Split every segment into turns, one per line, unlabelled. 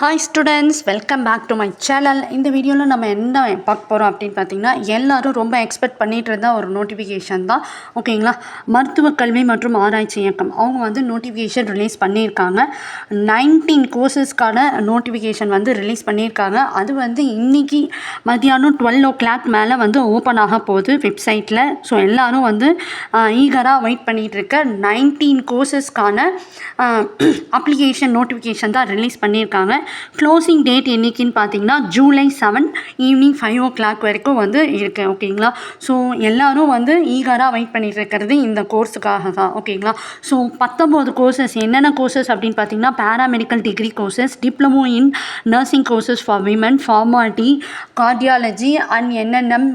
Hi students, welcome back to my channel. இந்த வீடியோவில் நம்ம என்ன பார்க்க போகிறோம் அப்படின்னு பார்த்தீங்கன்னா, எல்லோரும் ரொம்ப எக்ஸ்பெக்ட் பண்ணிகிட்டு இருந்த ஒரு நோட்டிஃபிகேஷன் தான். ஓகேங்களா? மருத்துவ கல்வி மற்றும் ஆராய்ச்சி இயக்கம் அவங்க வந்து நோட்டிஃபிகேஷன் ரிலீஸ் பண்ணியிருக்காங்க. 19 கோர்சஸ்க்கான நோட்டிஃபிகேஷன் வந்து ரிலீஸ் பண்ணியிருக்காங்க. அது வந்து இன்றைக்கி மதியானம் 12 o'clock மேலே வந்து ஓப்பன் ஆக போகுது வெப்சைட்டில். ஸோ எல்லோரும் வந்து ஈகராக வெயிட் பண்ணிகிட்ருக்க 19 கோர்சஸ்க்கான அப்ளிகேஷன் நோட்டிஃபிகேஷன் தான் ரிலீஸ் பண்ணியிருக்காங்க. க்ளோசிங் டேட் என்றைக்குன்னு பார்த்தீங்கன்னா July 7 ஈவினிங் 5 o'clock வரைக்கும் வந்து இருக்குது. ஓகேங்களா? ஸோ எல்லோரும் வந்து ஈகராக வெயிட் பண்ணிகிட்டு இருக்கிறது இந்த கோர்ஸுக்காக தான். ஓகேங்களா? ஸோ 19 கோர்சஸ் என்னென்ன கோர்சஸ் அப்படின்னு பார்த்தீங்கன்னா, paramedical degree courses, diploma in nursing courses for women, formality, cardiology and NNM.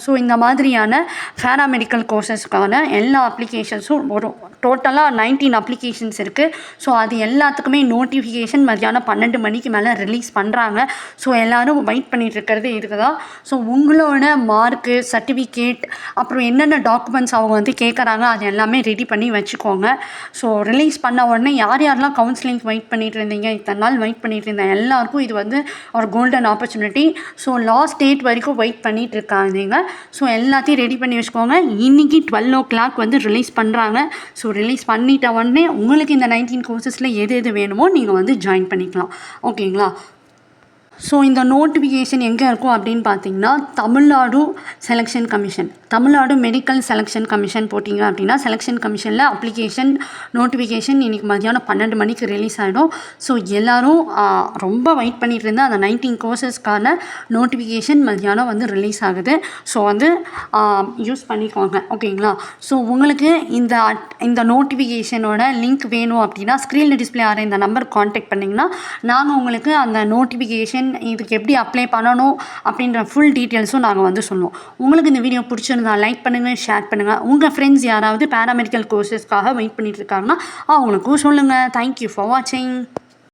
So இந்த மாதிரியான பேராமெடிக்கல் கோர்சஸ்க்கான எல்லா அப்ளிகேஷன்ஸும் வரும். டோட்டலாக 19 அப்ளிகேஷன்ஸ் இருக்குது. ஸோ அது எல்லாத்துக்குமே நோட்டிஃபிகேஷன் மதியானம் 12 மணிக்கு மேலே ரிலீஸ் பண்ணுறாங்க. ஸோ எல்லோரும் வெயிட் பண்ணிகிட்டு இருக்கிறது இதுக்கு தான். ஸோ உங்களோட மார்க்கு, சர்டிஃபிகேட், அப்புறம் என்னென்ன டாக்குமெண்ட்ஸ் அவங்க வந்து கேட்குறாங்க அது எல்லாமே ரெடி பண்ணி வச்சுக்கோங்க. ஸோ ரிலீஸ் பண்ண உடனே யாரெல்லாம் கவுன்சிலிங் வெயிட் பண்ணிகிட்டு இருந்தீங்க, இத்தனை நாள் வெயிட் பண்ணிகிட்டு இருந்தேன் எல்லாருக்கும் இது வந்து ஒரு golden opportunity. So last date வரைக்கும் வெயிட் பண்ணிகிட்டு இருக்காங்க. ஸோ எல்லாத்தையும் ரெடி பண்ணி வச்சுக்கோங்க. இன்றைக்கி 12 o'clock வந்து ரிலீஸ் பண்ணுறாங்க. ஸோ ரிலீஸ் பண்ணிட்ட உடனே உங்களுக்கு இந்த 19 கோர்சஸில் எது வேணுமோ நீங்கள் வந்து ஜாயின் பண்ணிக்கலாம். ஓகேங்களா? ஸோ இந்த நோட்டிஃபிகேஷன் எங்கே இருக்கும் அப்படின்னு பார்த்தீங்கன்னா, Tamil Nadu selection commission, Tamil Nadu medical selection commission போட்டிங்க அப்படின்னா, செலெக்ஷன் கமிஷனில் அப்ளிகேஷன் நோட்டிஃபிகேஷன் இன்றைக்கி மதியானம் 12 மணிக்கு ரிலீஸ் ஆகிடும். ஸோ எல்லோரும் ரொம்ப வெயிட் பண்ணிகிட்டு இருந்தால் அந்த 19 கோர்சஸ்க்கான நோட்டிஃபிகேஷன் மதியானம் வந்து ரிலீஸ் ஆகுது. ஸோ வந்து யூஸ் பண்ணிக்கோங்க. ஓகேங்களா? ஸோ உங்களுக்கு இந்த நோட்டிஃபிகேஷனோட லிங்க் வேணும் அப்படின்னா, ஸ்க்ரீனில் டிஸ்பிளே ஆகிற இந்த நம்பர் கான்டாக்ட் பண்ணிங்கன்னா நாங்கள் உங்களுக்கு அந்த நோட்டிஃபிகேஷன் இதுக்கு எப்படி அப்ளை பண்ணணும் அப்படின்ற ஃபுல் டீட்டெயில்ஸும் நாங்கள் வந்து சொல்லுவோம். உங்களுக்கு இந்த வீடியோ பிடிச்சிருந்தா லைக் பண்ணுங்கள், ஷேர் பண்ணுங்கள். உங்கள் ஃப்ரெண்ட்ஸ் யாராவது பேராமெடிக்கல் கோர்சஸ்க்காக வெயிட் பண்ணிட்டு இருக்காங்கன்னா அவங்களுக்கும் சொல்லுங்கள். தேங்க்யூ ஃபார் வாட்சிங்.